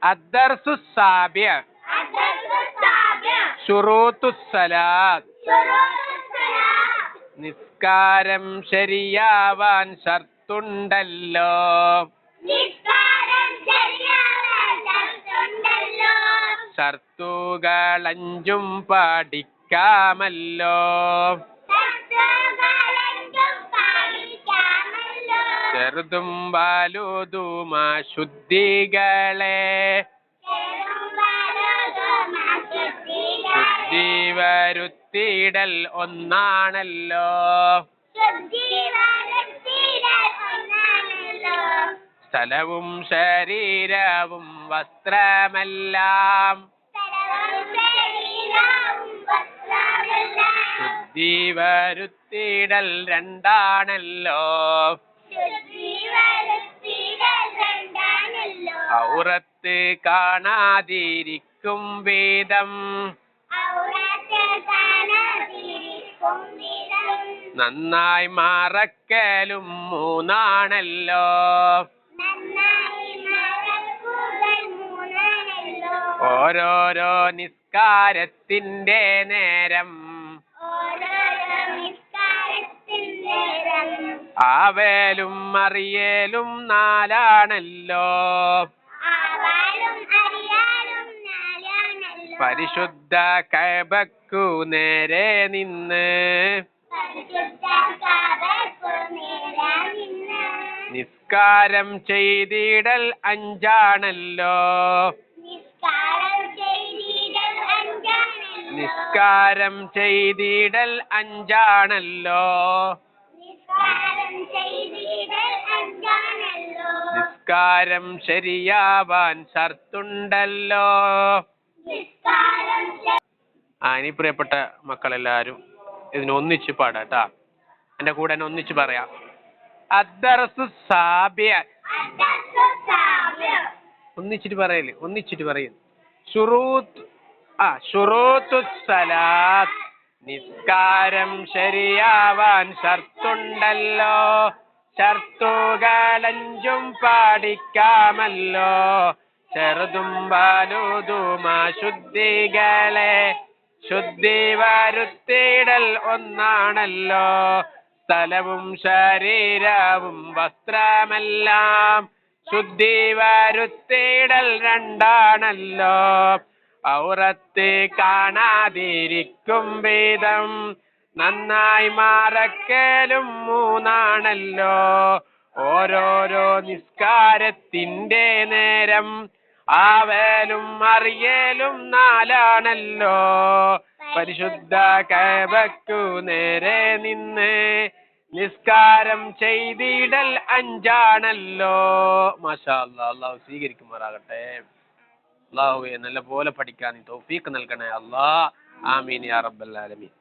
الدرس السابع شروط الصلاة നിസ്കാരം ശരിയാവാൻ ഷർത്തുണ്ടല്ലോ. ഷർത്തുകൾ 5 പഠിക്കാമല്ലോ. ചെറുതും വലുതുമാ ശുദ്ധികളെ ശുദ്ധി വരുത്തിയിടൽ ഒന്നാണല്ലോ. സ്ഥലവും ശരീരവും വസ്ത്രമെല്ലാം ശുദ്ധി വരുത്തിയിടൽ 2ആണല്ലോ. ഔറത്ത് കാണാതിരിക്കും വിധം നന്നായി മറക്കലും 3ആണല്ലോ. ഓരോരോ നിസ്കാരത്തിന്റെ നേരം ആവലും അറിയലും 4ആണല്ലോ. പരിശുദ്ധ കഅബക്കു നേരെ നിന്ന് നിസ്കാരം ചെയ്തിടൽ 5ആണല്ലോ. നിസ്കാരം ചെയ്തിടൽ 5ആണല്ലോ. നിസ്കാരം ശരിയാവാൻ ഷർത്തുണ്ടല്ലോ. ഇനി പ്രിയപ്പെട്ട മക്കളെല്ലാരും ഇതിന് ഒന്നിച്ച് പാടാട്ടാ. എന്റെ കൂടെ തന്നെ ഒന്നിച്ച് പറയാം. അദ്ദർസു സാബിഅ. ഒന്നിച്ചിട്ട് പറയല്, ഒന്നിച്ചിട്ട് പറയും. ഷുറൂത്തുസ്സലാത്ത് നിസ്കാരം ശരിയാവാൻ ഷർത്തുണ്ടല്ലോ. ഷർത്തുകൾ 5 പഠിക്കാമല്ലോ. ചെറുതും വലുതുമാ ശുദ്ധികളെ ശുദ്ധി വരുത്തിയിടൽ ഒന്നാണല്ലോ. സ്ഥലവും ശരീരവും വസ്ത്രമെല്ലാം ശുദ്ധി വരുത്തിയിടൽ 2ആണല്ലോ. ഔറത്ത് കാണാതിരിക്കും വിധം നന്നായി മറക്കലും 3ആണല്ലോ. ഓരോരോ നിസ്കാരത്തിന്റെ നേരം ആവലും അറിയലും 4ആണല്ലോ. പരിശുദ്ധ കഅബക്കു നേരെ നിന്ന് നിസ്കാരം ചെയ്തിടൽ 5ആണല്ലോ. മാഷാ അല്ലാഹ്. അല്ലാഹു സ്വീകരിക്കുമാറാകട്ടെ. അല്ലാഹുവേ നല്ല പോലെ പഠിക്കാൻ നീ തൗഫീഖ് നൽകണേ അല്ലാഹ്. ആമീൻ യാ റബ്ബൽ ആലമീൻ.